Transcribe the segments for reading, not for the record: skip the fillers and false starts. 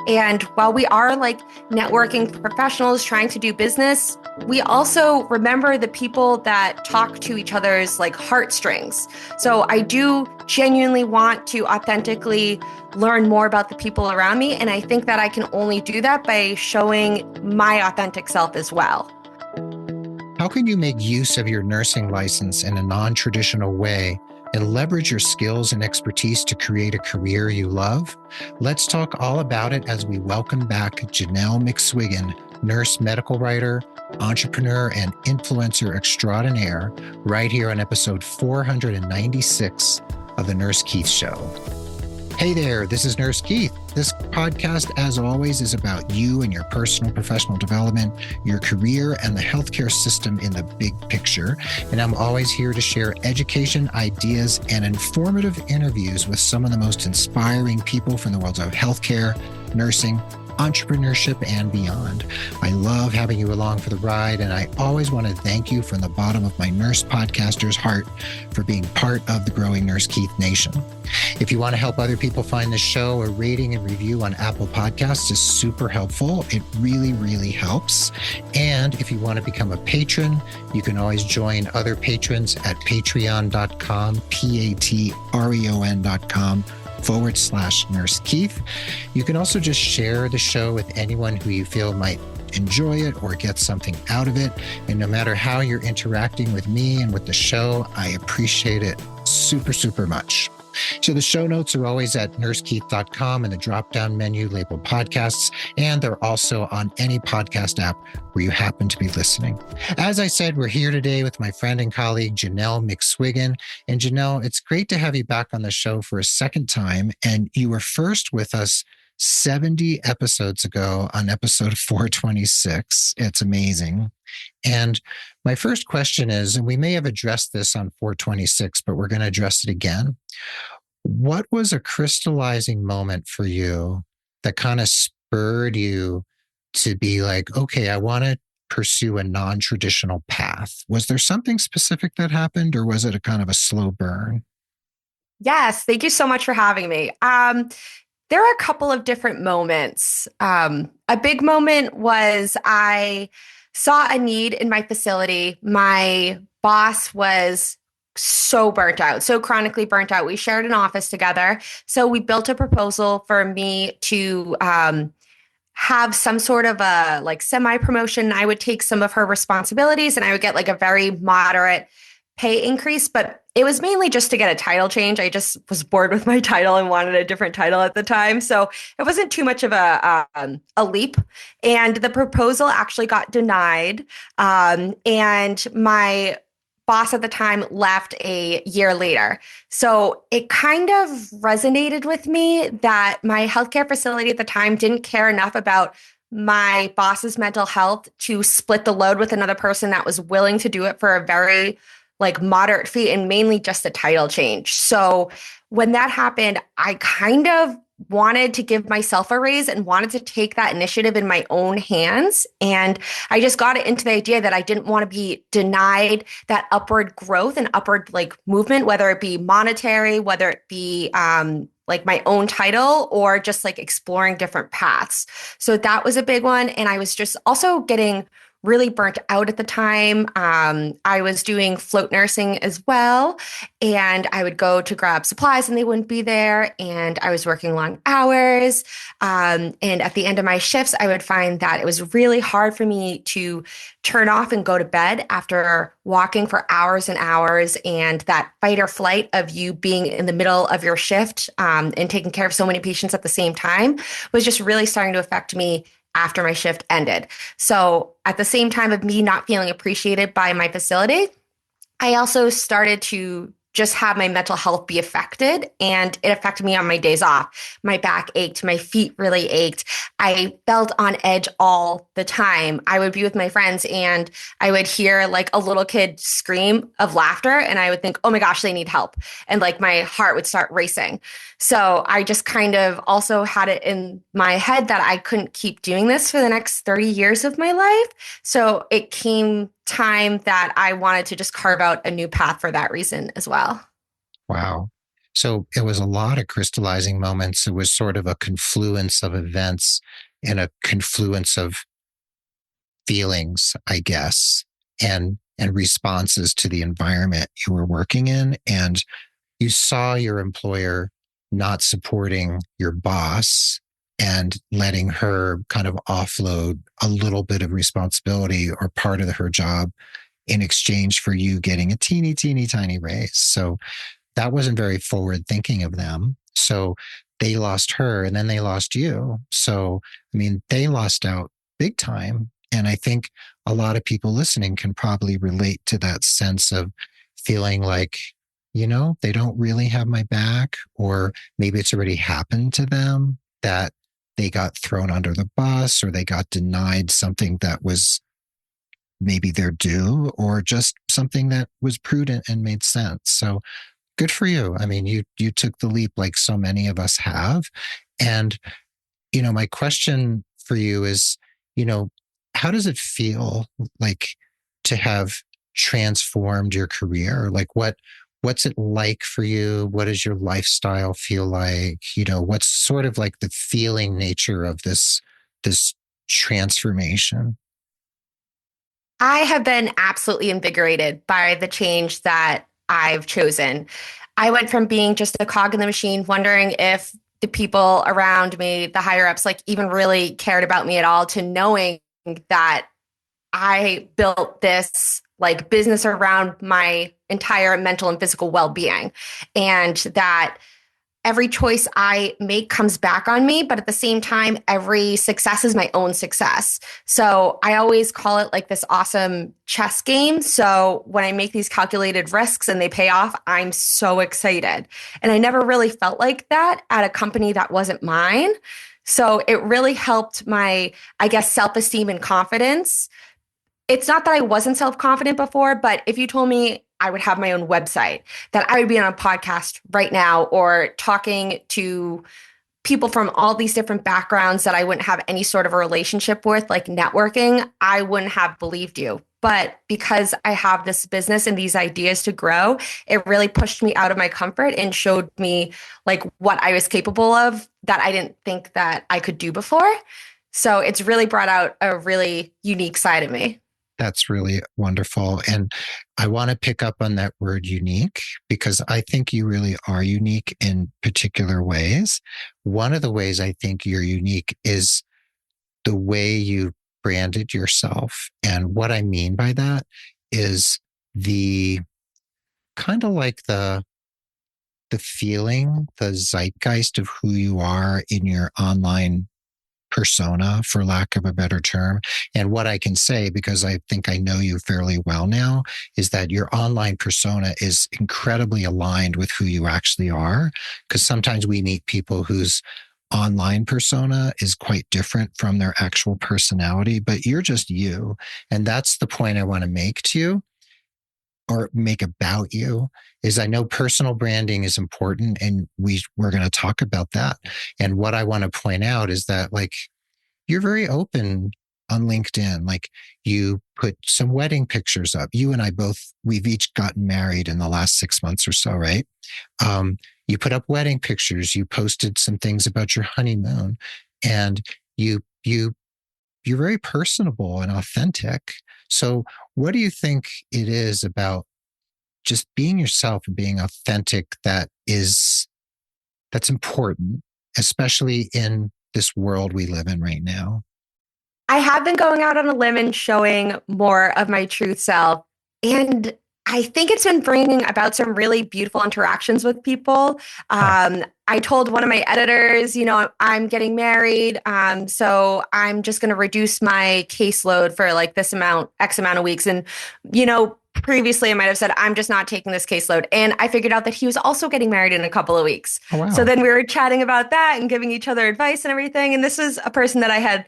And while we are like networking professionals trying to do business, we also remember the people that talk to each other's like heartstrings. So I do genuinely want to authentically learn more about the people around me. And I think that I can only do that by showing my authentic self as well. How can you make use of your nursing license in a non-traditional way and leverage your skills and expertise to create a career you love? Let's talk all about it as we welcome back Janelle McSwiggin, nurse medical writer, entrepreneur, and influencer extraordinaire, right here on episode 496 of The Nurse Keith Show. Hey there, this is Nurse Keith. This podcast, as always, is about you and your personal professional development, your career, and the healthcare system in the big picture. And I'm always here to share education, ideas, and informative interviews with some of the most inspiring people from the worlds of healthcare, nursing, entrepreneurship, and beyond. I love having you along for the ride, and I always want to thank you from the bottom of my nurse podcaster's heart for being part of the growing Nurse Keith Nation. If you want to help other people find the show, a rating and review on Apple Podcasts is super helpful. It really, really helps. And if you want to become a patron, you can always join other patrons at patreon.com, patreon.com/Nurse Keith. You can also just share the show with anyone who you feel might enjoy it or get something out of it. And no matter how you're interacting with me and with the show, I appreciate it super, super much. So the show notes are always at nursekeith.com in the drop-down menu labeled podcasts, and they're also on any podcast app where you happen to be listening. As I said, we're here today with my friend and colleague, Janelle McSwiggin. And Janelle, it's great to have you back on the show for a second time. And you were first with us 70 episodes ago on episode 426. It's amazing. And my first question is, and we may have addressed this on 426, but we're going to address it again. What was a crystallizing moment for you that kind of spurred you to be like, okay, I want to pursue a non-traditional path? Was there something specific that happened, or was it a kind of a slow burn? Yes, thank you so much for having me. There are a couple of different moments. A big moment was I saw a need in my facility. My boss was so burnt out, so chronically burnt out. We shared an office together. So we built a proposal for me to have some sort of a like semi-promotion. I would take some of her responsibilities and I would get like a very moderate pay increase, but it was mainly just to get a title change. I just was bored with my title and wanted a different title at the time. So it wasn't too much of a leap. And the proposal actually got denied. And my boss at the time left a year later. So it kind of resonated with me that my healthcare facility at the time didn't care enough about my boss's mental health to split the load with another person that was willing to do it for a very like moderate fee and mainly just a title change. So when that happened, I kind of wanted to give myself a raise and wanted to take that initiative in my own hands. And I just got it into the idea that I didn't want to be denied that upward growth and upward like movement, whether it be monetary, whether it be like my own title or just like exploring different paths. So that was a big one. And I was just also getting really burnt out at the time. I was doing float nursing as well, and I would go to grab supplies and they wouldn't be there. And I was working long hours. And at the end of my shifts, I would find that it was really hard for me to turn off and go to bed after walking for hours and hours. And that fight or flight of you being in the middle of your shift and taking care of so many patients at the same time was just really starting to affect me after my shift ended. So at the same time of me not feeling appreciated by my facility, I also started to just have my mental health be affected, and it affected me on my days off. My back ached, my feet really ached. I felt on edge all the time. I would be with my friends and I would hear like a little kid scream of laughter and I would think, oh my gosh, they need help. And like my heart would start racing. So I just kind of also had it in my head that I couldn't keep doing this for the next 30 years of my life. So it came time that I wanted to just carve out a new path for that reason as well. Wow. So it was a lot of crystallizing moments. It was sort of a confluence of events and a confluence of feelings, I guess, and responses to the environment you were working in. And you saw your employer not supporting your boss and letting her kind of offload a little bit of responsibility or part of her job in exchange for you getting a teeny, teeny, tiny raise. So that wasn't very forward thinking of them. So they lost her and then they lost you. So, I mean, they lost out big time. And I think a lot of people listening can probably relate to that sense of feeling like, they don't really have my back, or maybe it's already happened to them that they got thrown under the bus or they got denied something that was maybe their due or just something that was prudent and made sense. So good for you. I mean, you took the leap like so many of us have. And, my question for you is, you know, how does it feel like to have transformed your career? Like what's it like for you? What does your lifestyle feel like? What's sort of like the feeling nature of this transformation? I have been absolutely invigorated by the change that I've chosen. I went from being just a cog in the machine, wondering if the people around me, the higher ups, like even really cared about me at all, to knowing that I built this like business around my entire mental and physical well-being, and that every choice I make comes back on me, but at the same time, every success is my own success. So I always call it like this awesome chess game. So when I make these calculated risks and they pay off, I'm so excited. And I never really felt like that at a company that wasn't mine. So it really helped my, I guess, self-esteem and confidence. It's not that I wasn't self-confident before, but if you told me I would have my own website, that I would be on a podcast right now or talking to people from all these different backgrounds that I wouldn't have any sort of a relationship with, like networking, I wouldn't have believed you. But because I have this business and these ideas to grow, it really pushed me out of my comfort and showed me like what I was capable of that I didn't think that I could do before. So it's really brought out a really unique side of me. That's really wonderful. And I want to pick up on that word unique because I think you really are unique in particular ways. One of the ways I think you're unique is the way you branded yourself. And what I mean by that is the kind of like the feeling, the zeitgeist of who you are in your online persona, for lack of a better term. And what I can say, because I think I know you fairly well now, is that your online persona is incredibly aligned with who you actually are. Because sometimes we meet people whose online persona is quite different from their actual personality, but you're just you. And that's the point I want to make to you or make about you is I know personal branding is important and we're going to talk about that. And what I want to point out is that like you're very open on LinkedIn. Like you put some wedding pictures up. You and I both, we've each gotten married in the last 6 months or so, right? You put up wedding pictures. You posted some things about your honeymoon, and you you're very personable and authentic. So, what do you think it is about just being yourself and being authentic that's important, especially in this world we live in right now? I have been going out on a limb and showing more of my truth self. And I think it's been bringing about some really beautiful interactions with people. Huh. I told one of my editors, I'm getting married. So I'm just going to reduce my caseload for like this amount, X amount of weeks. And, previously I might have said, I'm just not taking this caseload. And I figured out that he was also getting married in a couple of weeks. Oh, So wow. then we were chatting about that and giving each other advice and everything. And this was a person that I had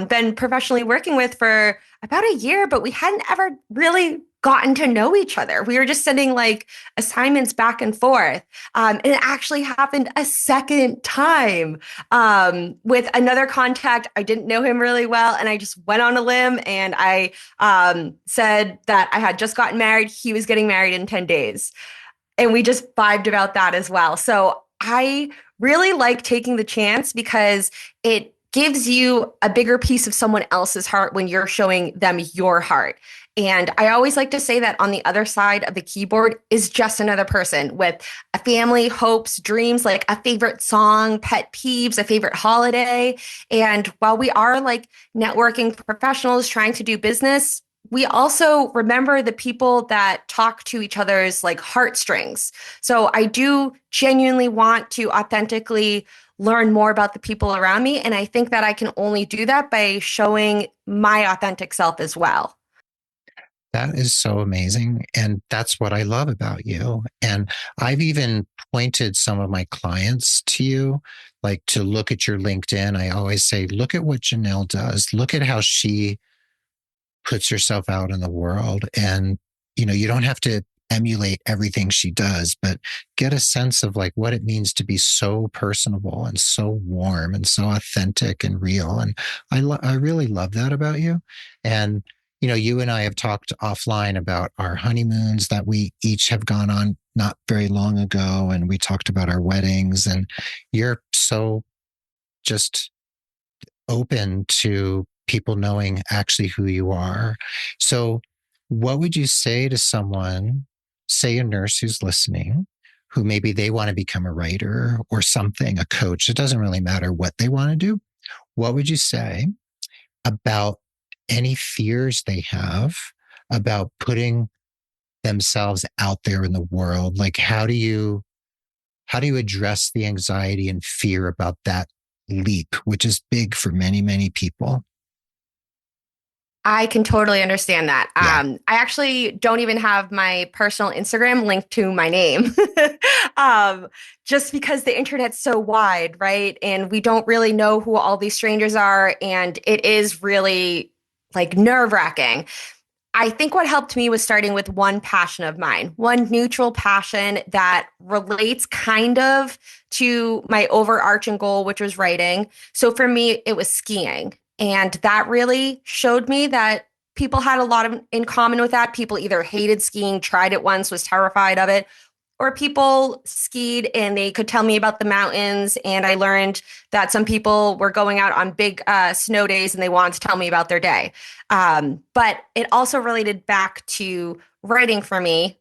been professionally working with for about a year, but we hadn't ever really gotten to know each other. We were just sending like assignments back and forth. And it actually happened a second time with another contact. I didn't know him really well. And I just went on a limb and I said that I had just gotten married. He was getting married in 10 days. and we just vibed about that as well. So I really like taking the chance because it gives you a bigger piece of someone else's heart when you're showing them your heart. And I always like to say that on the other side of the keyboard is just another person with a family, hopes, dreams, like a favorite song, pet peeves, a favorite holiday. And while we are like networking professionals trying to do business, we also remember the people that talk to each other's like heartstrings. So I do genuinely want to authentically learn more about the people around me. And I think that I can only do that by showing my authentic self as well. That is so amazing. And that's what I love about you. And I've even pointed some of my clients to you, like to look at your LinkedIn. I always say, look at what Janelle does. Look at how she puts herself out in the world. And, you don't have to emulate everything she does, but get a sense of like what it means to be so personable and so warm and so authentic and real. And I really love that about you. And, you and I have talked offline about our honeymoons that we each have gone on not very long ago. And we talked about our weddings, and you're so just open to people knowing actually who you are. So, what would you say to someone, say a nurse who's listening, who maybe they want to become a writer or something, a coach? It doesn't really matter what they want to do. What would you say about any fears they have about putting themselves out there in the world? Like, how do you address the anxiety and fear about that leap, which is big for many, many people? I can totally understand that. Yeah. I actually don't even have my personal Instagram linked to my name, um, just because the internet's so wide, right? And we don't really know who all these strangers are, and it is really like nerve-wracking. I think what helped me was starting with one passion of mine, one neutral passion that relates kind of to my overarching goal, which was writing. So for me, it was skiing. And that really showed me that people had a lot of in common with that. People either hated skiing, tried it once, was terrified of it, or people skied and they could tell me about the mountains. And I learned that some people were going out on big snow days and they wanted to tell me about their day. But it also related back to writing for me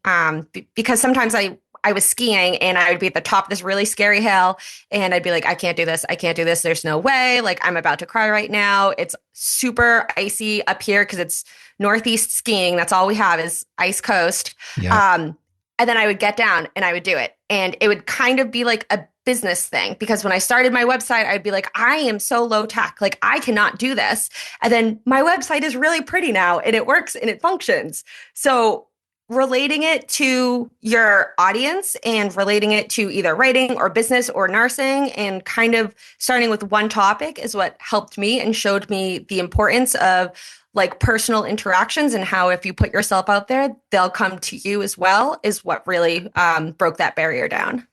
because sometimes I was skiing and I would be at the top of this really scary hill and I'd be like, I can't do this. I can't do this. There's no way. Like, I'm about to cry right now. It's super icy up here because it's Northeast skiing. That's all we have is ice coast. Yeah. Um, and then I would get down and I would do it. And it would kind of be like a business thing because when I started my website, I'd be like, I am so low tech. Like, I cannot do this. And then my website is really pretty now and it works and it functions. So, relating it to your audience and relating it to either writing or business or nursing and kind of starting with one topic is what helped me and showed me the importance of like personal interactions and how if you put yourself out there, they'll come to you as well, is what really broke that barrier down.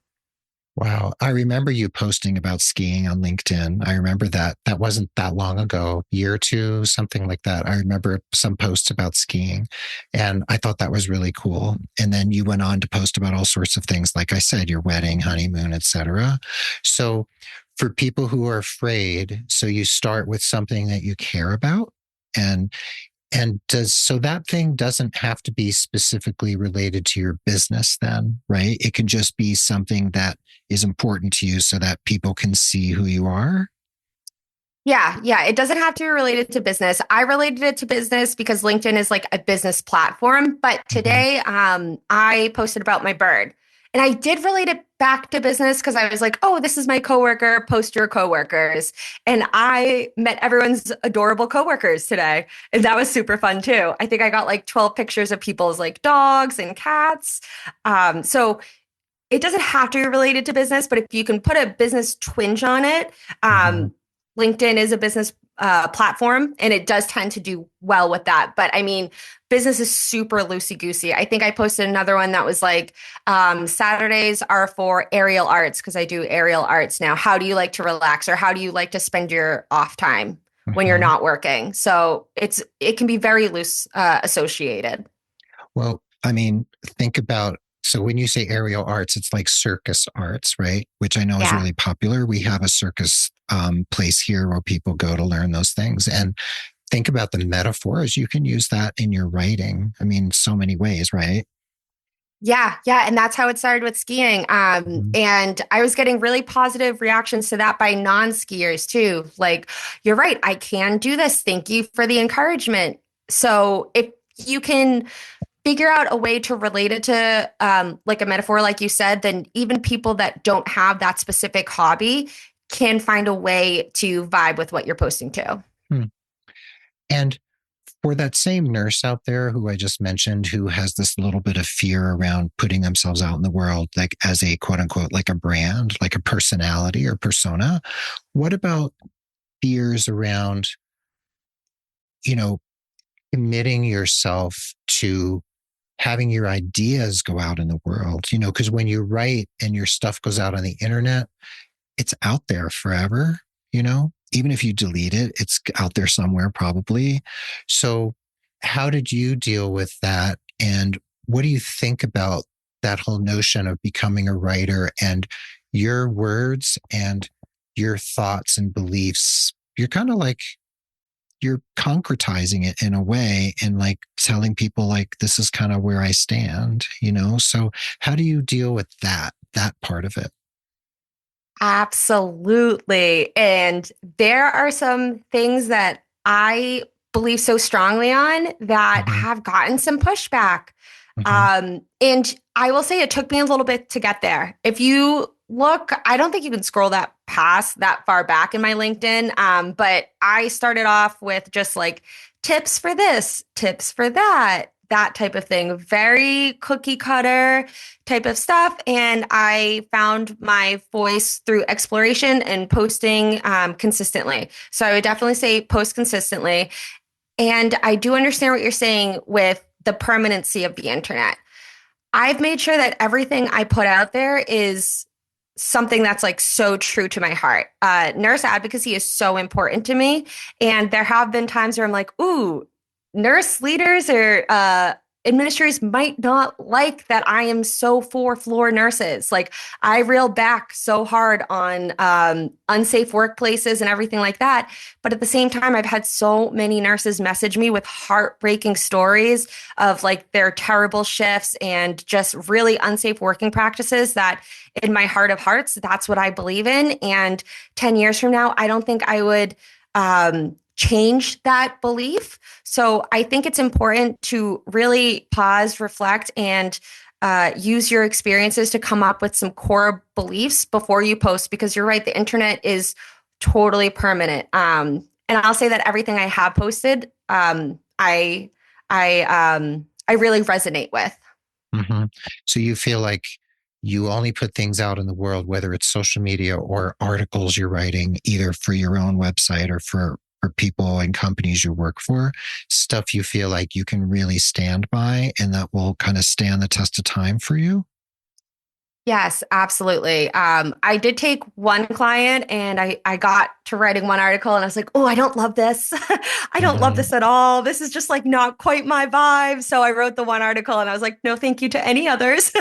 Wow. I remember you posting about skiing on LinkedIn. I remember that. That wasn't that long ago, year or two, something like that. I remember some posts about skiing, and I thought that was really cool. And then you went on to post about all sorts of things, like I said, your wedding, honeymoon, etc. So for people who are afraid, so you start with something that you care about, and that thing doesn't have to be specifically related to your business then, right? It can just be something that is important to you so that people can see who you are. Yeah, yeah. It doesn't have to be related to business. I related it to business because LinkedIn is like a business platform. But Mhm. today, I posted about my bird. And I did relate it back to business because I was like, oh, this is my coworker, post your coworkers. And I met everyone's adorable coworkers today. And that was super fun too. I think I got like 12 pictures of people's like dogs and cats. So it doesn't have to be related to business, but if you can put a business twinge on it, Mhm. LinkedIn is a business platform and it does tend to do well with that. But I mean, business is super loosey goosey. I think I posted another one that was like, Saturdays are for aerial arts because I do aerial arts now. How do you like to relax or how do you like to spend your off time when you're Mhm. not working? So it can be very loose associated. Well, I mean, think about So when you say aerial arts, it's like circus arts, right? Which I know is Yeah. really popular. We have a circus place here where people go to learn those things. And think about the metaphors. You can use that in your writing. I mean, so many ways, right? Yeah, yeah, and that's how it started with skiing. Mhm. And I was getting really positive reactions to that by non-skiers too. Like, you're right, I can do this. Thank you for the encouragement. So if you can figure out a way to relate it to like a metaphor, like you said, then even people that don't have that specific hobby can find a way to vibe with what you're posting to. Hmm. And for that same nurse out there who I just mentioned, who has this little bit of fear around putting themselves out in the world, like as a quote unquote, like a brand, like a personality or persona, what about fears around, you know, committing yourself to having your ideas go out in the world? Because when you write and your stuff goes out on the internet, it's out there forever. Even if you delete it, it's out there somewhere probably. So, how did you deal with that? And what do you think about that whole notion of becoming a writer and your words and your thoughts and beliefs? You're kind of like, you're concretizing it in a way and like telling people like this is kind of where I stand. So how do you deal with that part of it? Absolutely. And there are some things that I believe so strongly on that Mm-hmm, have gotten some pushback. mm-hmm, And I will say it took me a little bit to get there. If you look, I don't think you can scroll that past that far back in my LinkedIn. But I started off with just like tips for this, tips for that, that type of thing. Very cookie cutter type of stuff. And I found my voice through exploration and posting consistently. So I would definitely say post consistently. And I do understand what you're saying with the permanency of the internet. I've made sure that everything I put out there is something that's like so true to my heart. Nurse advocacy is so important to me. And there have been times where I'm like, ooh, nurse leaders or administrators might not like that I am so for floor nurses. Like I reel back so hard on unsafe workplaces and everything like that. But at the same time, I've had so many nurses message me with heartbreaking stories of like their terrible shifts and just really unsafe working practices that in my heart of hearts, that's what I believe in. And 10 years from now, I don't think I would change that belief. So I think it's important to really pause, reflect, and use your experiences to come up with some core beliefs before you post, because you're right, the internet is totally permanent. And I'll say that everything I have posted, I really resonate with. mm-hmm. So you feel like you only put things out in the world, whether it's social media or articles you're writing, either for your own website or for people and companies you work for, stuff you feel like you can really stand by and that will kind of stand the test of time for you. Yes, absolutely. I did take one client and I got to writing one article and I was like, oh, I don't love this. I don't love Mm-hmm, this at all. This is just like not quite my vibe. So I wrote the one article and I was like, no, thank you to any others.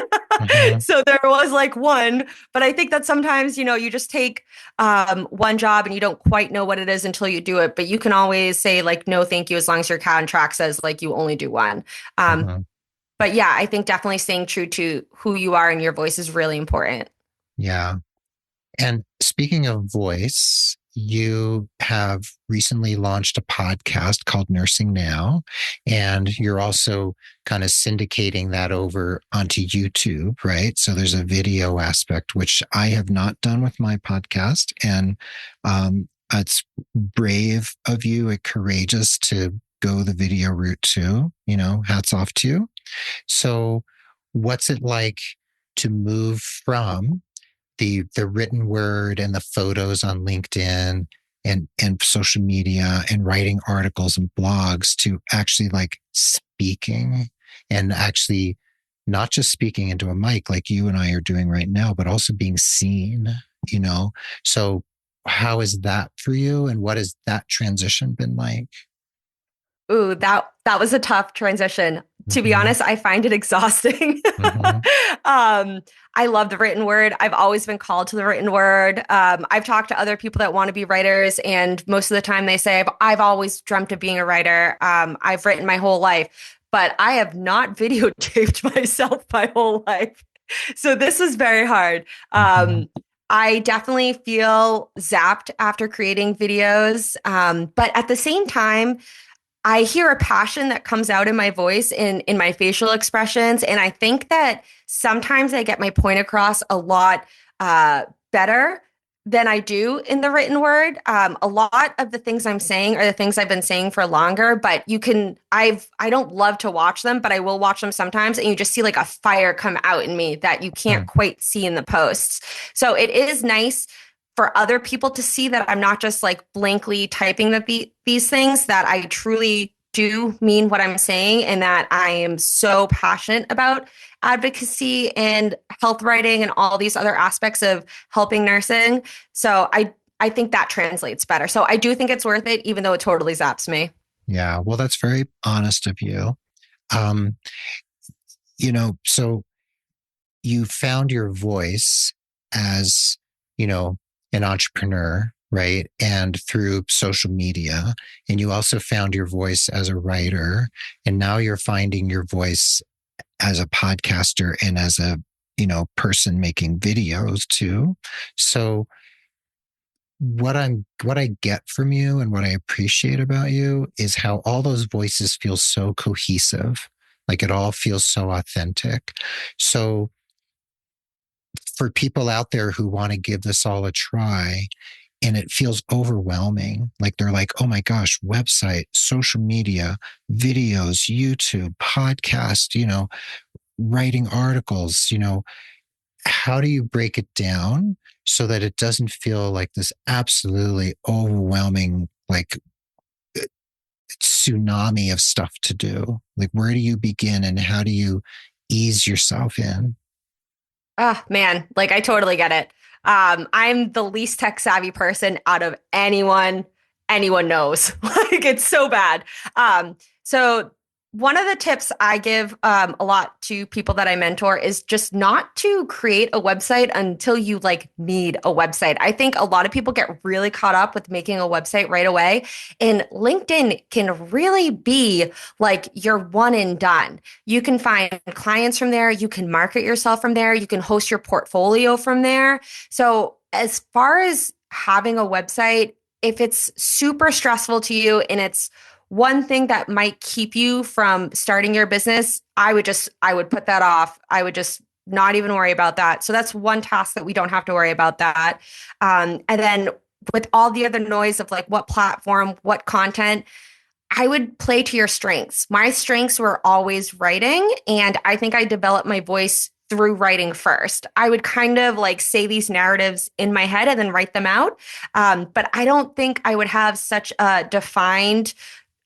mm-hmm, So there was like one, but I think that sometimes, you just take one job and you don't quite know what it is until you do it. But you can always say like, no, thank you, as long as your contract says like you only do one. Um, mm-hmm. but yeah, I think definitely staying true to who you are and your voice is really important. Yeah. And speaking of voice, you have recently launched a podcast called Nursing Now, and you're also kind of syndicating that over onto YouTube, right? So there's a video aspect, which I have not done with my podcast. And it's brave of you and courageous to go the video route too. Hats off to you. So, what's it like to move from the written word and the photos on LinkedIn and social media and writing articles and blogs to actually like speaking and actually not just speaking into a mic like you and I are doing right now, but also being seen? So how is that for you? And what has that transition been like? Ooh, that was a tough transition. To be Mm-hmm. honest, I find it exhausting. Mm-hmm. um, I love the written word. I've always been called to the written word. I've talked to other people that want to be writers, and most of the time they say, I've always dreamt of being a writer. I've written my whole life, but I have not videotaped myself my whole life. So this was very hard. Mm-hmm. I definitely feel zapped after creating videos. But at the same time, I hear a passion that comes out in my voice in my facial expressions. And I think that sometimes I get my point across a lot better than I do in the written word. A lot of the things I'm saying are the things I've been saying for longer, but I don't love to watch them, but I will watch them sometimes, and you just see like a fire come out in me that you can't quite see in the posts. So it is nice for other people to see that I'm not just like blankly typing these things, that I truly do mean what I'm saying, and that I am so passionate about advocacy and health writing and all these other aspects of helping nursing. So I think that translates better. So I do think it's worth it, even though it totally zaps me. Yeah. Well, that's very honest of you. Um, so you found your voice as, you know, an entrepreneur, right? And through social media. And you also found your voice as a writer. And now you're finding your voice as a podcaster and as a, person making videos too. So what I get from you and what I appreciate about you is how all those voices feel so cohesive. Like it all feels so authentic. So for people out there who want to give this all a try and it feels overwhelming, like they're like, oh my gosh, website, social media, videos, YouTube, podcast, writing articles, how do you break it down so that it doesn't feel like this absolutely overwhelming, like tsunami of stuff to do? Like, where do you begin and how do you ease yourself in? Oh man, like I totally get it. I'm the least tech savvy person out of anyone knows. Like it's so bad. So one of the tips I give a lot to people that I mentor is just not to create a website until you like need a website. I think a lot of people get really caught up with making a website right away, and LinkedIn can really be like your one and done. You can find clients from there. You can market yourself from there. You can host your portfolio from there. So, as far as having a website, if it's super stressful to you and it's one thing that might keep you from starting your business, I would put that off. I would just not even worry about that. So that's one task that we don't have to worry about that. And then with all the other noise of like what platform, what content, I would play to your strengths. My strengths were always writing, and I think I developed my voice through writing first. I would kind of like say these narratives in my head and then write them out. But I don't think I would have such a defined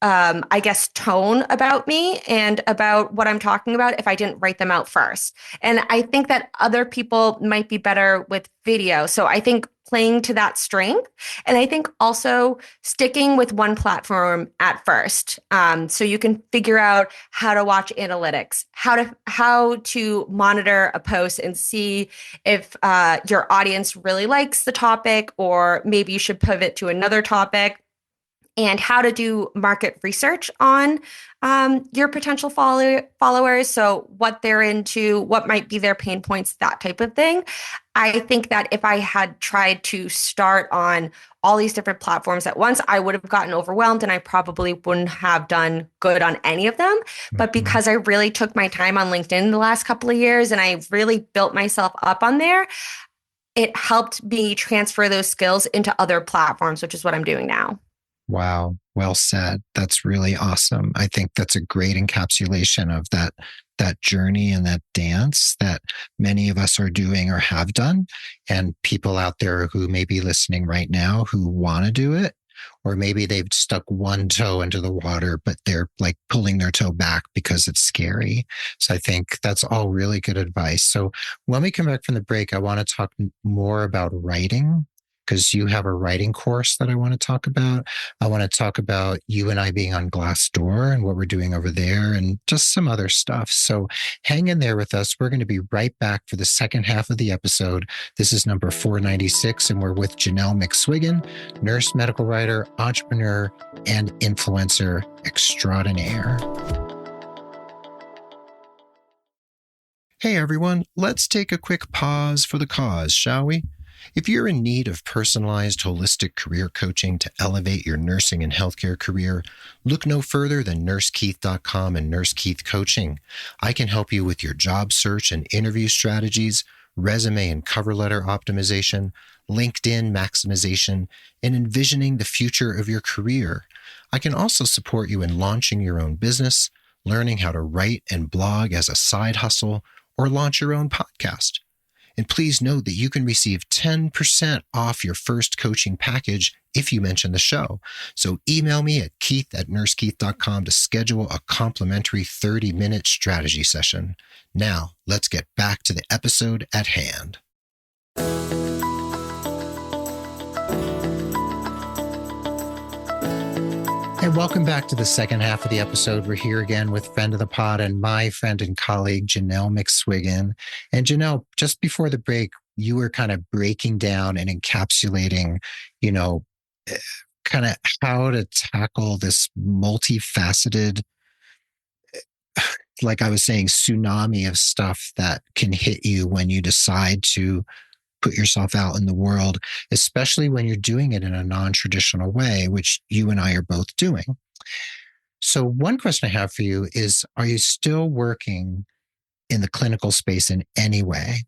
I guess, tone about me and about what I'm talking about if I didn't write them out first. And I think that other people might be better with video. So I think playing to that strength. And I think also sticking with one platform at first. So you can figure out how to watch analytics, how to monitor a post and see if your audience really likes the topic, or maybe you should pivot to another topic, and how to do market research on your potential followers. So, what they're into, what might be their pain points, that type of thing. I think that if I had tried to start on all these different platforms at once, I would have gotten overwhelmed and I probably wouldn't have done good on any of them. But Mhm. because I really took my time on LinkedIn the last couple of years and I really built myself up on there, it helped me transfer those skills into other platforms, which is what I'm doing now. Wow. Well said. That's really awesome. I think that's a great encapsulation of that journey and that dance that many of us are doing or have done. And people out there who may be listening right now who want to do it, or maybe they've stuck one toe into the water, but they're like pulling their toe back because it's scary. So I think that's all really good advice. So when we come back from the break, I want to talk more about writing because you have a writing course that I want to talk about. I want to talk about you and I being on Glassdoor and what we're doing over there and just some other stuff. So hang in there with us. We're going to be right back for the second half of the episode. This is number 496, and we're with Janelle McSwiggin, nurse, medical writer, entrepreneur, and influencer extraordinaire. Hey everyone, let's take a quick pause for the cause, shall we? If you're in need of personalized, holistic career coaching to elevate your nursing and healthcare career, look no further than nursekeith.com and Nurse Keith Coaching. I can help you with your job search and interview strategies, resume and cover letter optimization, LinkedIn maximization, and envisioning the future of your career. I can also support you in launching your own business, learning how to write and blog as a side hustle, or launch your own podcast. And please note that you can receive 10% off your first coaching package if you mention the show. So email me at keith@nursekeith.com to schedule a complimentary 30-minute strategy session. Now, let's get back to the episode at hand. And welcome back to the second half of the episode. We're here again with friend of the pod and my friend and colleague, Janelle McSwiggin. And Janelle, just before the break, you were kind of breaking down and encapsulating, kind of how to tackle this multifaceted, like I was saying, tsunami of stuff that can hit you when you decide to put yourself out in the world, especially when you're doing it in a non-traditional way, which you and I are both doing. So one question I have for you is, are you still working in the clinical space in any way?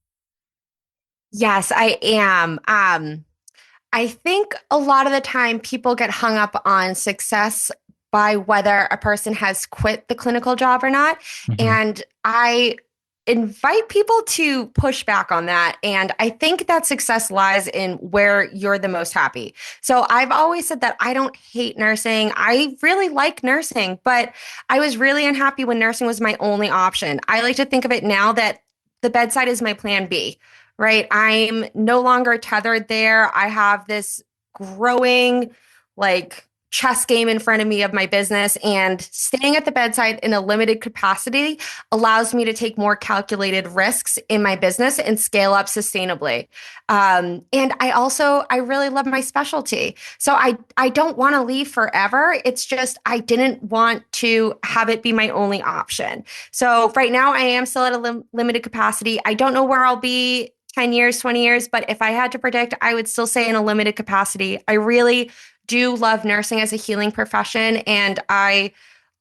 Yes, I am. I think a lot of the time people get hung up on success by whether a person has quit the clinical job or not. Mm-hmm. And I invite people to push back on that. And I think that success lies in where you're the most happy. So I've always said that I don't hate nursing. I really like nursing, but I was really unhappy when nursing was my only option. I like to think of it now that the bedside is my plan B, right? I'm no longer tethered there. I have this growing, like, chess game in front of me of my business, and staying at the bedside in a limited capacity allows me to take more calculated risks in my business and scale up sustainably. And I really love my specialty. So I don't want to leave forever. It's just, I didn't want to have it be my only option. So right now I am still at a limited capacity. I don't know where I'll be 10 years, 20 years, but if I had to predict, I would still say in a limited capacity. I really do love nursing as a healing profession, and I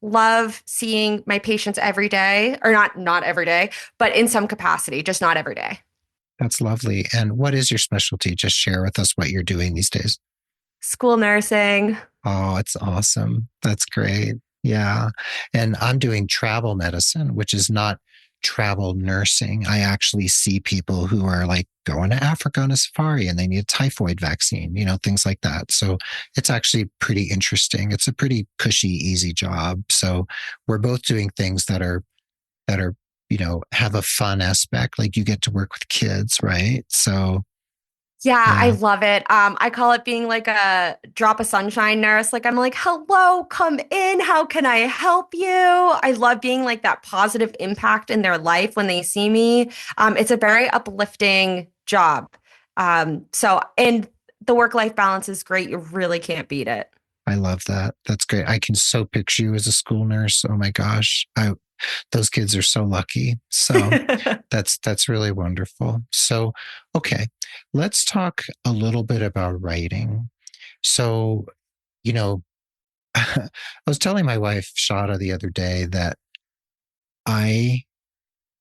love seeing my patients every day, or not every day, but in some capacity, just not every day. That's lovely. And what is your specialty? Just share with us what you're doing these days. School nursing. Oh, it's awesome. That's great. Yeah. And I'm doing travel medicine, which is not travel nursing. I actually see people who are like going to Africa on a safari and they need a typhoid vaccine, things like that. So it's actually pretty interesting. It's a pretty cushy, easy job. So we're both doing things that are, have a fun aspect. Like you get to work with kids, right? So Yeah, I yeah, love it. I call it being like a drop of sunshine nurse. Like I'm like, hello, come in. How can I help you? I love being like that positive impact in their life when they see me. It's a very uplifting job. And the work-life balance is great. You really can't beat it. I love that. That's great. I can so picture you as a school nurse. Oh my gosh. Those kids are so lucky. So that's really wonderful. So, okay, let's talk a little bit about writing. So, I was telling my wife, Shada, the other day that I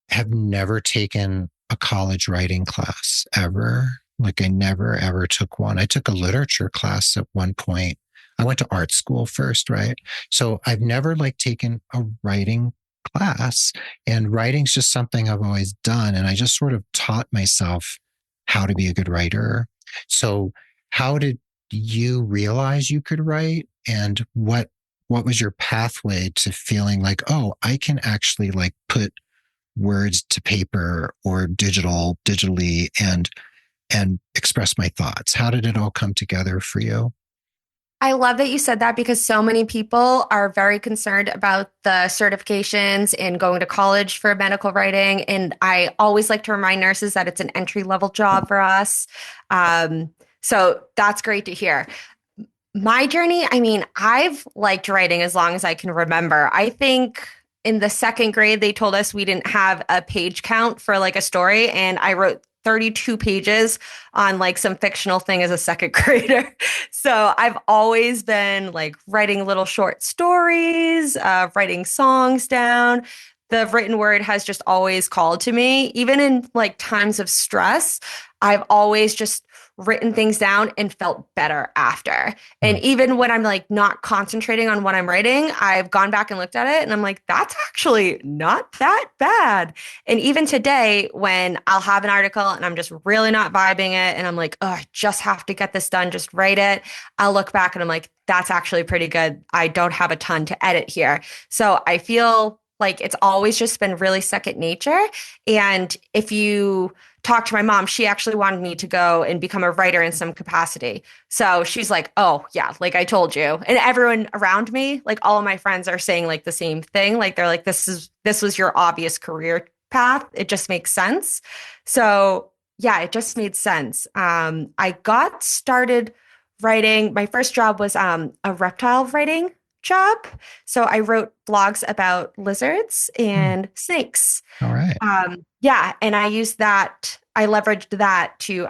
have never taken a college writing class ever. Like I never, ever took one. I took a literature class at one point. I went to art school first, right? So I've never like taken a writing class, and writing's just something I've always done. And I just sort of taught myself how to be a good writer. So how did you realize you could write, and what was your pathway to feeling like, oh, I can actually like put words to paper or digitally and express my thoughts? How did it all come together for you? I love that you said that because so many people are very concerned about the certifications and going to college for medical writing. And I always like to remind nurses that it's an entry level job for us. Um, so that's great to hear. My journey, I mean, I've liked writing as long as I can remember. I think in the second grade, they told us we didn't have a page count for like a story, and I wrote 32 pages on like some fictional thing as a second grader. So I've always been like writing little short stories, writing songs down. The written word has just always called to me, even in like times of stress. I've always just written things down and felt better after. And Hmm. even when I'm like not concentrating on what I'm writing, I've gone back and looked at it and I'm like, that's actually not that bad. And even today, when I'll have an article and I'm just really not vibing it and I'm like, oh, I just have to get this done, just write it. I'll look back and I'm like, that's actually pretty good. I don't have a ton to edit here. So I feel like it's always just been really second nature. And if you talk to my mom, she actually wanted me to go and become a writer in some capacity. So she's like, oh, yeah, like I told you. And everyone around me, like all of my friends are saying like the same thing. Like they're like, this was your obvious career path. It just makes sense. So yeah, it just made sense. I got started writing. My first job was a reptile writing job. So I wrote blogs about lizards Hmm. and snakes. All right. Yeah, and I used that. I leveraged that to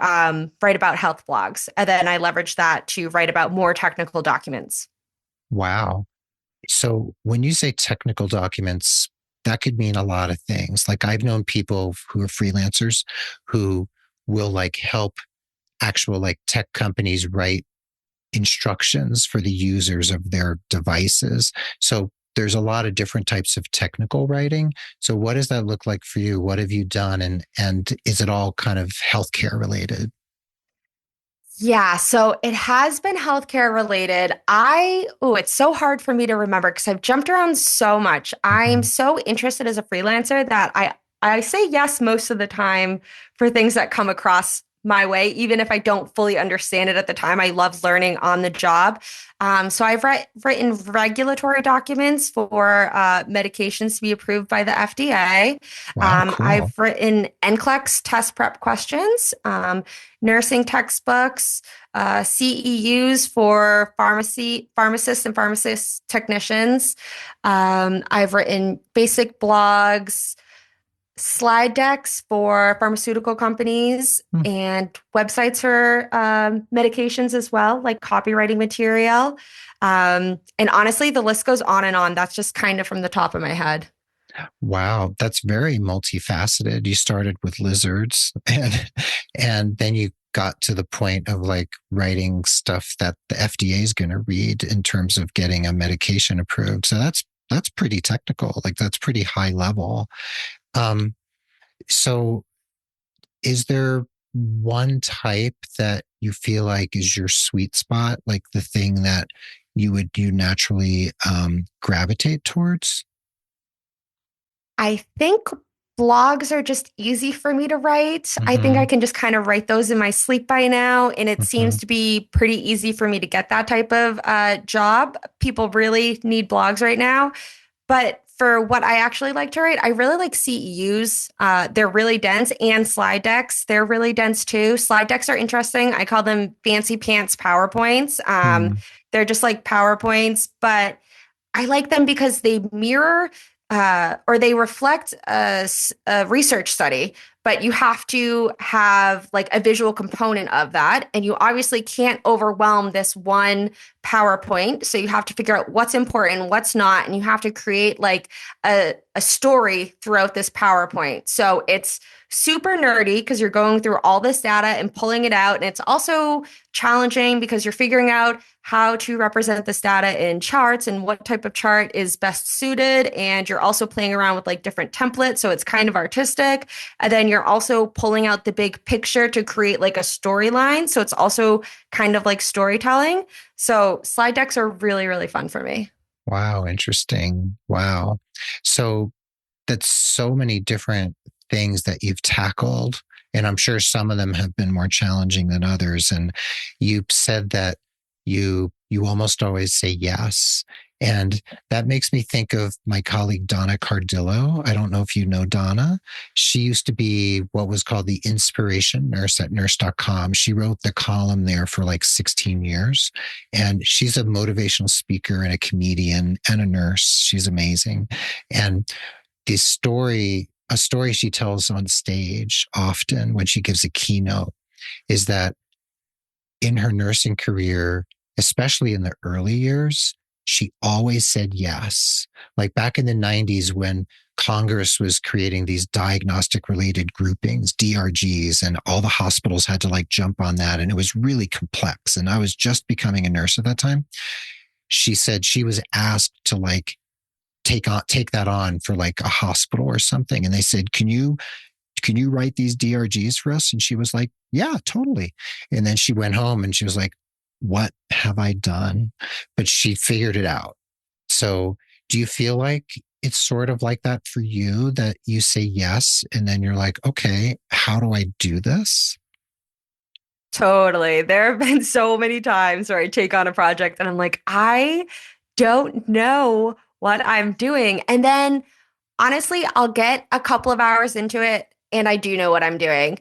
write about health blogs, and then I leveraged that to write about more technical documents. Wow. So when you say technical documents, that could mean a lot of things. Like I've known people who are freelancers who will like help actual like tech companies write instructions for the users of their devices. So there's a lot of different types of technical writing. So what does that look like for you? What have you done? And is it all kind of healthcare related? Yeah, so it has been healthcare related. It's so hard for me to remember because I've jumped around so much. I'm Mhm. so interested as a freelancer that I say yes most of the time for things that come across my way, even if I don't fully understand it at the time. I love learning on the job. So I've written regulatory documents for medications to be approved by the FDA. Wow, cool. I've written NCLEX test prep questions. Nursing textbooks, CEUs for pharmacists and pharmacist technicians. I've written basic blogs, slide decks for pharmaceutical companies, Hmm. and websites for medications as well, like copywriting material. And honestly, the list goes on and on. That's just kind of from the top of my head. Wow, that's very multifaceted. You started with lizards and then you got to the point of like writing stuff that the FDA is going to read in terms of getting a medication approved. So that's pretty technical. Like that's pretty high level. Um, so is there one type that you feel like is your sweet spot, like the thing that you naturally gravitate towards? I think blogs are just easy for me to write. I think I Hmm. can just kind of write those in my sleep by now. And it seems Hmm. to be pretty easy for me to get that type of job. People really need blogs right now. But for what I actually like to write, I really like CEUs. They're really dense, and slide decks. They're really dense too. Slide decks are interesting. I call them fancy pants PowerPoints. They're just like PowerPoints, but I like them because they mirror or they reflect a research study, but you have to have like a visual component of that. And you obviously can't overwhelm this one PowerPoint. So you have to figure out what's important, what's not, and you have to create like a story throughout this PowerPoint. So it's super nerdy because you're going through all this data and pulling it out. And it's also challenging because you're figuring out how to represent this data in charts and what type of chart is best suited. And you're also playing around with like different templates. So it's kind of artistic. And then you're also pulling out the big picture to create like a storyline. So it's also kind of like storytelling. So slide decks are really, really fun for me. Wow, interesting. Wow. So that's so many different things that you've tackled And I'm sure some of them have been more challenging than others. And you said that you almost always say yes. And that makes me think of my colleague Donna Cardillo. I don't know if you know Donna. She used to be what was called the inspiration nurse at nurse.com. She wrote the column there for like 16 years. And she's a motivational speaker and a comedian and a nurse. She's amazing. And a story she tells on stage often when she gives a keynote is that in her nursing career, especially in the early years, she always said yes. Like back in the 90s when Congress was creating these diagnostic related groupings, DRGs, and all the hospitals had to like jump on that. And it was really complex. And I was just becoming a nurse at that time. She said she was asked to like take that on for like a hospital or something. And they said, can you write these DRGs for us? And she was like, yeah, totally. And then she went home and she was like, what have I done? But she figured it out. So do you feel like it's sort of like that for you, that you say yes and then you're like, okay, how do I do this? Totally. There have been so many times where I take on a project and I'm like, I don't know what I'm doing. And then honestly, I'll get a couple of hours into it and I do know what I'm doing.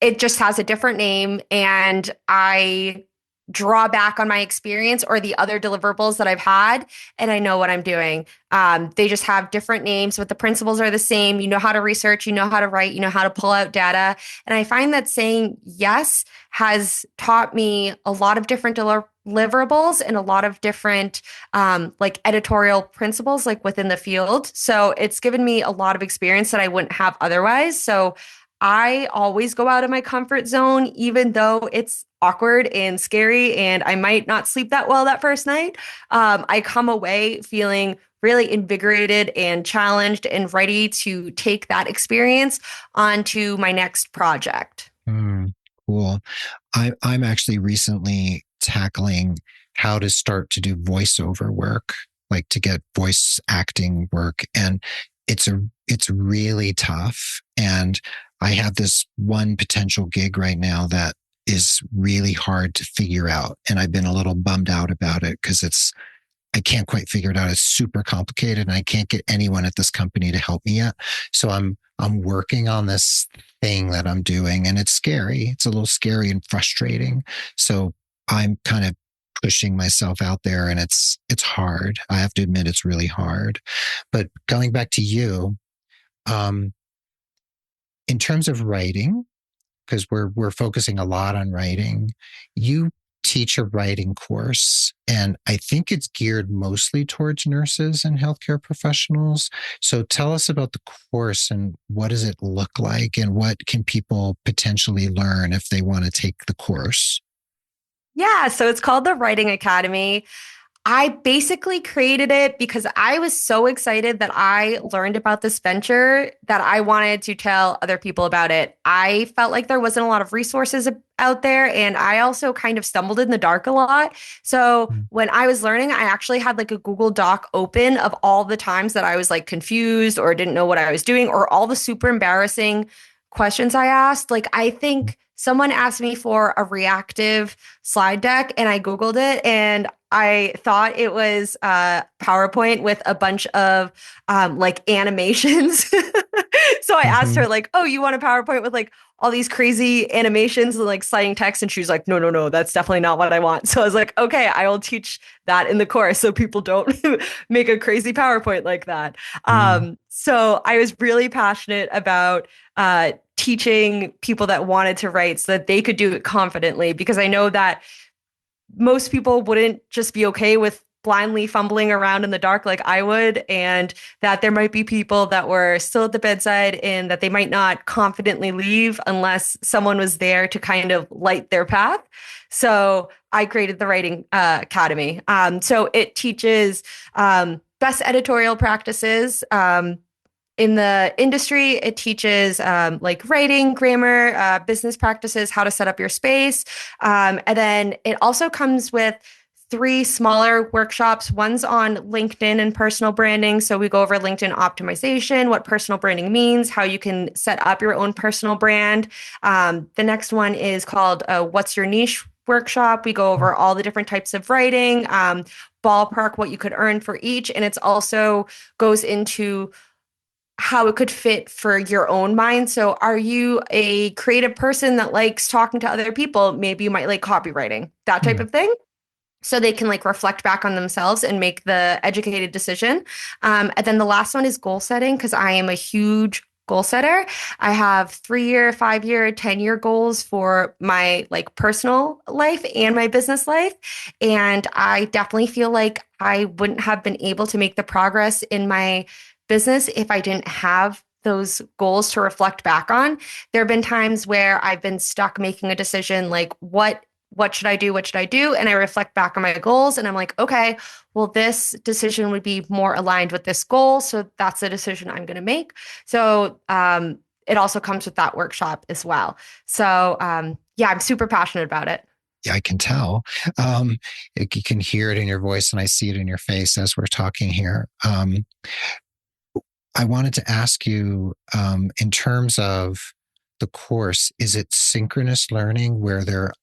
It just has a different name and I draw back on my experience or the other deliverables that I've had and I know what I'm doing. They just have different names, but the principles are the same. You know how to research, you know how to write, you know how to pull out data. And I find that saying yes has taught me a lot of different deliverables and a lot of different like editorial principles like within the field. So it's given me a lot of experience that I wouldn't have otherwise. So I always go out of my comfort zone, even though it's awkward and scary, and I might not sleep that well that first night. I come away feeling really invigorated and challenged and ready to take that experience onto my next project. Mm, cool. I'm actually recently tackling how to start to do voiceover work, like to get voice acting work. And it's really tough. And I have this one potential gig right now that is really hard to figure out. And I've been a little bummed out about it because I can't quite figure it out. It's super complicated and I can't get anyone at this company to help me yet. So I'm working on this thing that I'm doing and it's scary. It's a little scary and frustrating. So I'm kind of pushing myself out there and it's hard. I have to admit it's really hard. But going back to you, um, in terms of writing, because we're focusing a lot on writing. You teach a writing course, and I think it's geared mostly towards nurses and healthcare professionals. So tell us about the course and what does it look like, and what can people potentially learn if they want to take the course? Yeah, so it's called the Writing Academy. I basically created it because I was so excited that I learned about this venture that I wanted to tell other people about it. I felt like there wasn't a lot of resources out there, and I also kind of stumbled in the dark a lot. So when I was learning, I actually had like a Google Doc open of all the times that I was like confused or didn't know what I was doing, or all the super embarrassing questions I asked. Like, I think someone asked me for a reactive slide deck and I Googled it and I thought it was PowerPoint with a bunch of like animations. So I asked Mm-hmm. her, like, oh, you want a PowerPoint with like all these crazy animations and like citing text? And she was like, no, no, no, that's definitely not what I want. So I was like, okay, I will teach that in the course so people don't make a crazy PowerPoint like that. Mm-hmm. So I was really passionate about teaching people that wanted to write so that they could do it confidently, because I know that most people wouldn't just be okay with blindly fumbling around in the dark like I would, and that there might be people that were still at the bedside and that they might not confidently leave unless someone was there to kind of light their path. So I created the Writing Academy. So it teaches best editorial practices. In the industry, it teaches like writing, grammar, business practices, how to set up your space. And then it also comes with three smaller workshops. One's on LinkedIn and personal branding. So we go over LinkedIn optimization, what personal branding means, how you can set up your own personal brand. The next one is called What's Your Niche workshop. We go over all the different types of writing, ballpark what you could earn for each. And it's also goes into how it could fit for your own mind. So, are you a creative person that likes talking to other people? Maybe you might like copywriting, that type Hmm. of thing. So they can like reflect back on themselves and make the educated decision. And then the last one is goal setting because I am a huge goal setter. I have 3-year, 5-year, 10-year goals for my like personal life and my business life. And I definitely feel like I wouldn't have been able to make the progress in my business if I didn't have those goals to reflect back on. There have been times where I've been stuck making a decision like what should I do? What should I do? And I reflect back on my goals and I'm like, okay, well, this decision would be more aligned with this goal. So that's the decision I'm going to make. So it also comes with that workshop as well. So yeah, I'm super passionate about it. Yeah, I can tell. Um, you can hear it in your voice, and I see it in your face as we're talking here. I wanted to ask you, in terms of the course, is it synchronous learning where they're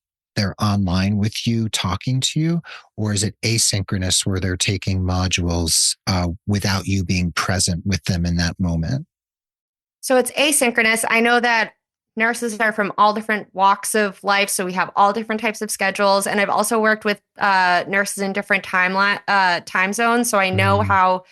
online with you talking to you, or is it asynchronous where they're taking modules without you being present with them in that moment? So it's asynchronous. I know that nurses are from all different walks of life, so we have all different types of schedules. And I've also worked with nurses in different time zones, so I know Mm, how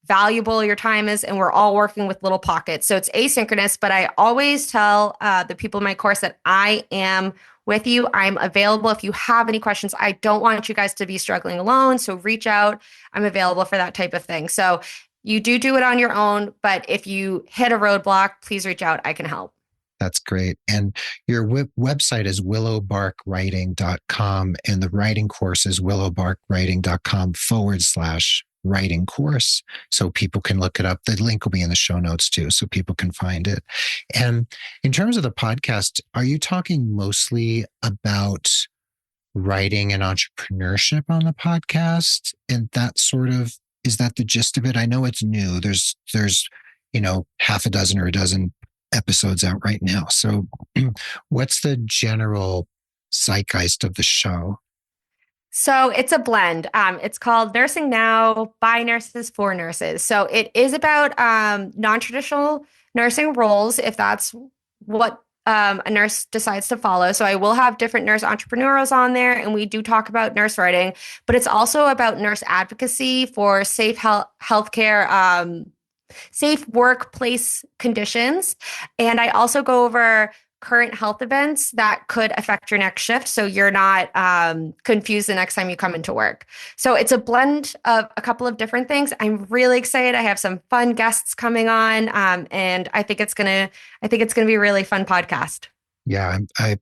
valuable your time is, and we're all working with little pockets. So it's asynchronous, but I always tell the people in my course that I am with you. I'm available if you have any questions. I don't want you guys to be struggling alone. So reach out. I'm available for that type of thing. So you do it on your own, but if you hit a roadblock, please reach out. I can help. that's great. And your website is willowbarkwriting.com, and the writing course is willowbarkwriting.com/writing course. So people can look it up. The link will be in the show notes too, so people can find it. And in terms of the podcast, are you talking mostly about writing and entrepreneurship on the podcast? And that sort of, is that the gist of it? I know it's new. There's, half a dozen or a dozen episodes out right now. So what's the general zeitgeist of the show? So it's a blend. It's called Nursing Now by Nurses for Nurses. So it is about non-traditional nursing roles, if that's what a nurse decides to follow. So I will have different nurse entrepreneurs on there, and we do talk about nurse writing, but it's also about nurse advocacy for safe healthcare, safe workplace conditions. And I also go over current health events that could affect your next shift so you're not confused the next time you come into work. So it's a blend of a couple of different things. I'm really excited. I have some fun guests coming on, and I think it's gonna be a really fun podcast. Yeah, I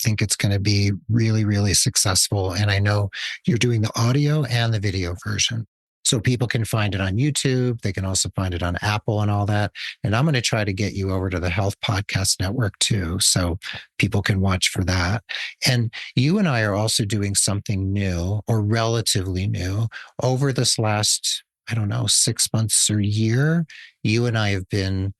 think it's going to be really, really successful. And I know you're doing the audio and the video version. So people can find it on YouTube. They can also find it on Apple and all that. And I'm going to try to get you over to the Health Podcast Network too. So people can watch for that. And you and I are also doing something new or relatively new over this last, I don't know, 6 months or year. You and I have been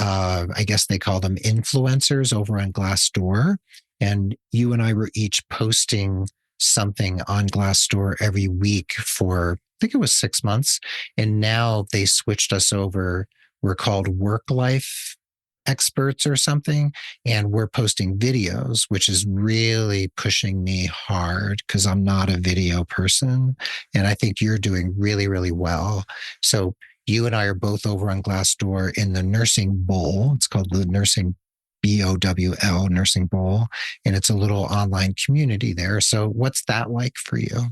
I guess they call them influencers over on Glassdoor. And you and I were each posting something on Glassdoor every week for, I think it was 6 months. And now they switched us over. We're called work life experts or something. And we're posting videos, which is really pushing me hard because I'm not a video person. And I think you're doing really, really well. So you and I are both over on Glassdoor in the Nursing Bowl. It's called the Nursing BOWL, Nursing Bowl. And it's a little online community there. So what's that like for you?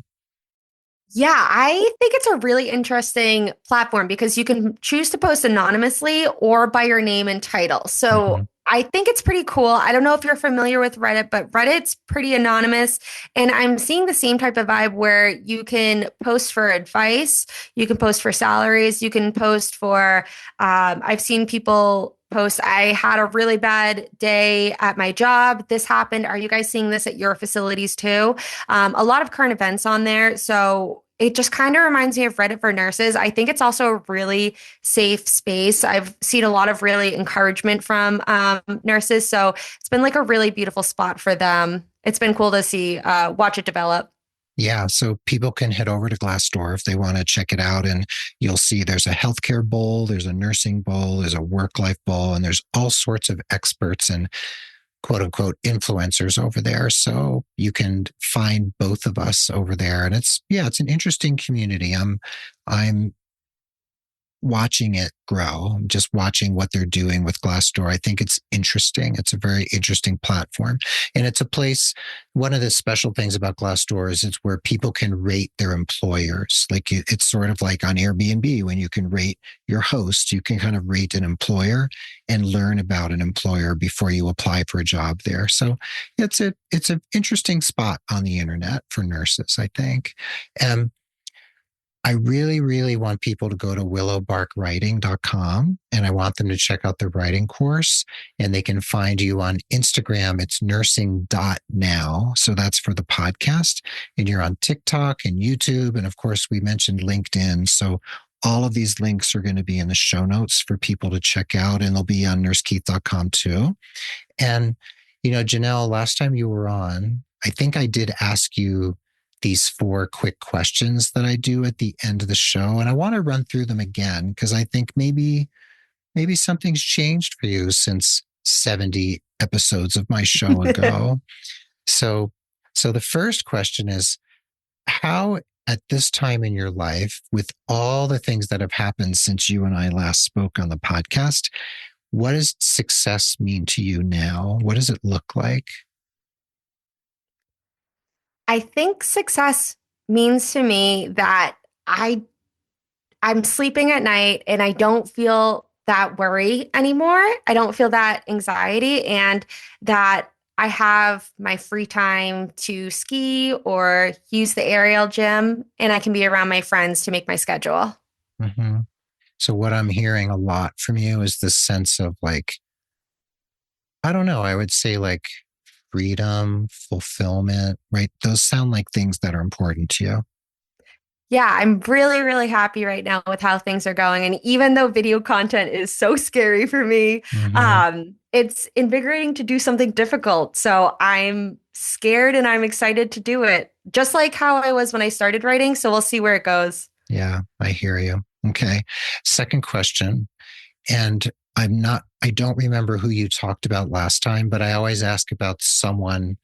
Yeah, I think it's a really interesting platform because you can choose to post anonymously or by your name and title. So Mhm. I think it's pretty cool. I don't know if you're familiar with Reddit, but Reddit's pretty anonymous. And I'm seeing the same type of vibe where you can post for advice, you can post for salaries, you can post for, I've seen people post. I had a really bad day at my job. This happened. Are you guys seeing this at your facilities too? A lot of current events on there. So it just kind of reminds me of Reddit for nurses. I think it's also a really safe space. I've seen a lot of really encouragement from nurses. So it's been like a really beautiful spot for them. It's been cool to see, watch it develop. Yeah, so people can head over to Glassdoor if they want to check it out, and you'll see there's a healthcare bowl, there's a nursing bowl, there's a work life bowl, and there's all sorts of experts and quote unquote influencers over there. So you can find both of us over there, and it's an interesting community. I'm watching it grow. I'm just watching what they're doing with Glassdoor. I think it's interesting. It's a very interesting platform. And it's a place, one of the special things about Glassdoor is it's where people can rate their employers. Like it's sort of like on Airbnb when you can rate your host, you can kind of rate an employer and learn about an employer before you apply for a job there. So it's an interesting spot on the internet for nurses, I think. Um, I really, really want people to go to willowbarkwriting.com and I want them to check out the writing course. And they can find you on Instagram. It's nursing.now. So that's for the podcast. And you're on TikTok and YouTube. And of course, we mentioned LinkedIn. So all of these links are going to be in the show notes for people to check out. And they'll be on nursekeith.com too. And, Janelle, last time you were on, I think I did ask you these 4 quick questions that I do at the end of the show. And I want to run through them again because I think maybe something's changed for you since 70 episodes of my show ago. So the first question is, how at this time in your life, with all the things that have happened since you and I last spoke on the podcast, what does success mean to you now? What does it look like? I think success means to me that I I'm sleeping at night and I don't feel that worry anymore. I don't feel that anxiety and that I have my free time to ski or use the aerial gym and I can be around my friends to make my schedule. Mm-hmm. So what I'm hearing a lot from you is this sense of like, I don't know, I would say like freedom, fulfillment, right? Those sound like things that are important to you. Yeah, I'm really, really happy right now with how things are going. And even though video content is so scary for me, Mm-hmm. it's invigorating to do something difficult. So I'm scared and I'm excited to do it, just like how I was when I started writing. So we'll see where it goes. Yeah, I hear you. Okay. Second question. And I don't remember who you talked about last time, but I always ask about someone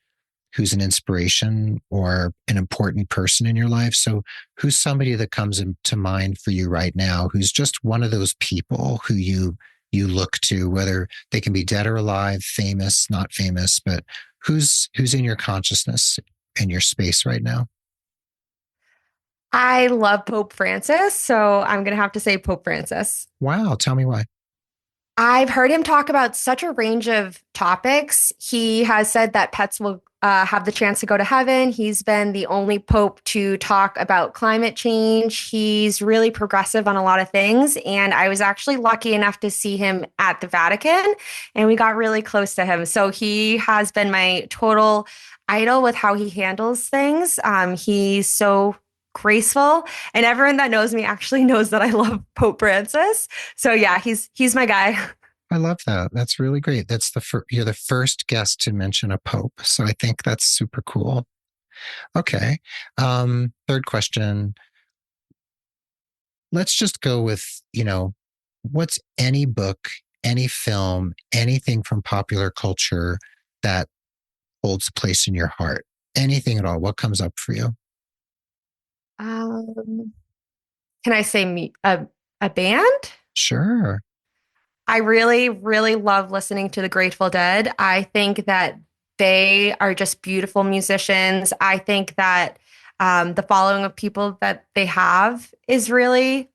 who's an inspiration or an important person in your life. So, who's somebody that comes to mind for you right now who's just one of those people who you look to, whether they can be dead or alive, famous, not famous, but who's in your consciousness in your space right now? I love Pope Francis, so I'm going to have to say Pope Francis. Wow, tell me why. I've heard him talk about such a range of topics. He has said that pets will have the chance to go to heaven. He's been the only pope to talk about climate change. He's really progressive on a lot of things. And I was actually lucky enough to see him at the Vatican, and we got really close to him. So he has been my total idol with how he handles things. He's so graceful, and everyone that knows me actually knows that I love Pope Francis. So yeah, he's my guy. I love that. That's really great. You're the first guest to mention a pope, so I think that's super cool. Okay. Third question. Let's just go with, what's any book, any film, anything from popular culture that holds a place in your heart? Anything at all? What comes up for you? Um, can I say a band? Sure. I really, really love listening to the Grateful Dead. I think that they are just beautiful musicians. I think that the following of people that they have is really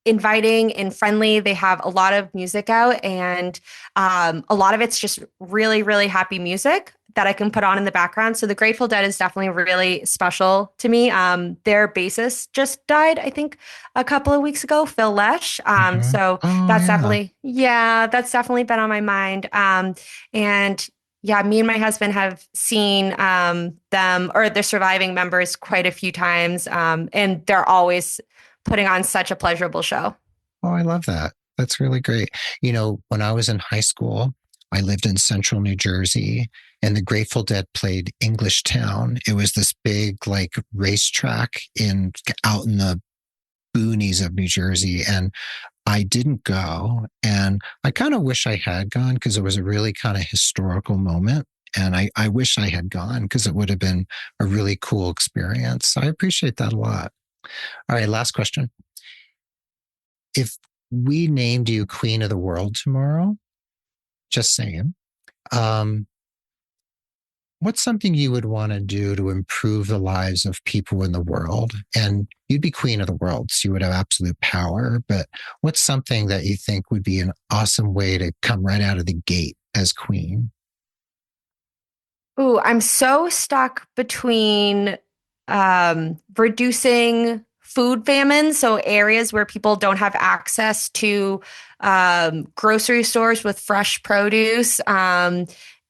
inviting and friendly. They have a lot of music out, and a lot of it's just really, really happy music that I can put on in the background. So the Grateful Dead is definitely really special to me. Their bassist just died, I think, a couple of weeks ago, Phil Lesh. Hmm. So Oh, that's yeah. definitely, yeah, that's definitely been on my mind. And yeah, me and my husband have seen them or the surviving members quite a few times, and they're always putting on such a pleasurable show. Oh, I love that. That's really great. When I was in high school, I lived in central New Jersey and the Grateful Dead played English Town. It was this big like racetrack out in the boonies of New Jersey. And I didn't go. And I kind of wish I had gone because it was a really kind of historical moment. And I wish I had gone because it would have been a really cool experience. I appreciate that a lot. All right, last question. If we named you Queen of the World tomorrow, just saying, um, what's something you would want to do to improve the lives of people in the world? And you'd be Queen of the World, so you would have absolute power. But what's something that you think would be an awesome way to come right out of the gate as Queen? Ooh, I'm so stuck between reducing food famine, so areas where people don't have access to grocery stores with fresh produce.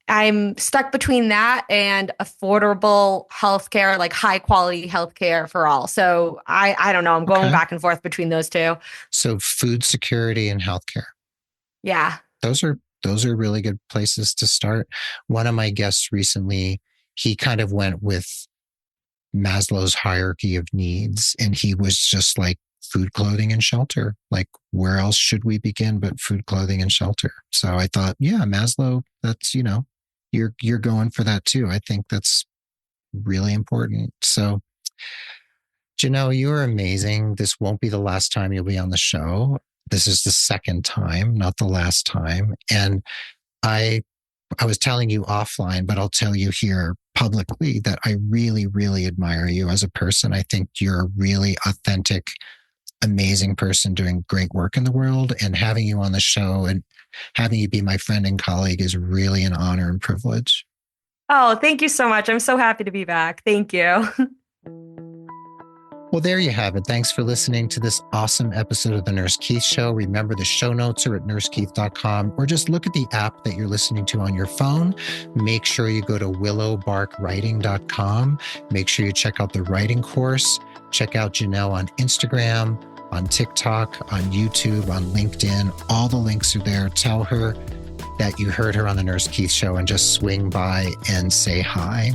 I'm stuck between that and affordable healthcare, like high quality healthcare for all. So I don't know. I'm going Okay. back and forth between those two. So food security and healthcare. Yeah. Those are really good places to start. One of my guests recently, he kind of went with Maslow's hierarchy of needs. And he was just like food, clothing, and shelter. Like, where else should we begin but food, clothing, and shelter? So I thought, yeah, Maslow, that's, you're going for that too. I think that's really important. So Janelle, you are amazing. This won't be the last time you'll be on the show. This is the second time, not the last time. And I I was telling you offline, but I'll tell you here publicly that I really, really admire you as a person. I think you're a really authentic, amazing person doing great work in the world. And having you on the show and having you be my friend and colleague is really an honor and privilege. Oh, thank you so much. I'm so happy to be back. Thank you. Well, there you have it. Thanks for listening to this awesome episode of The Nurse Keith Show. Remember, the show notes are at nursekeith.com or just look at the app that you're listening to on your phone. Make sure you go to willowbarkwriting.com. Make sure you check out the writing course. Check out Janelle on Instagram, on TikTok, on YouTube, on LinkedIn. All the links are there. Tell her that you heard her on the Nurse Keith Show and just swing by and say hi.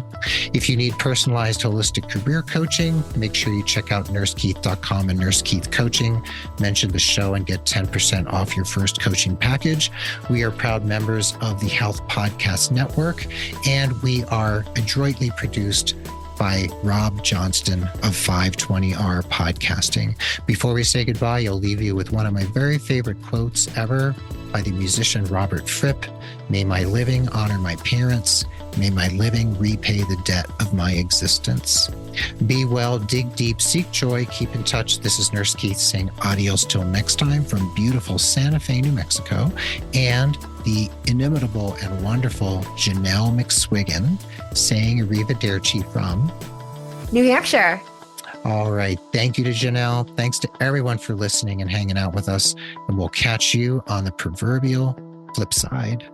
If you need personalized holistic career coaching, make sure you check out nursekeith.com and Nurse Keith Coaching. Mention the show and get 10% off your first coaching package. We are proud members of the Health Podcast Network, and we are adroitly produced by Rob Johnston of 520R Podcasting. Before we say goodbye, I'll leave you with one of my very favorite quotes ever by the musician Robert Fripp. May my living honor my parents. May my living repay the debt of my existence. Be well, dig deep, seek joy, keep in touch. This is Nurse Keith saying adios till next time from beautiful Santa Fe, New Mexico, and the inimitable and wonderful Janelle McSwiggin saying arrivederci from New Hampshire. All right. Thank you to Janelle. Thanks to everyone for listening and hanging out with us. And we'll catch you on the proverbial flip side.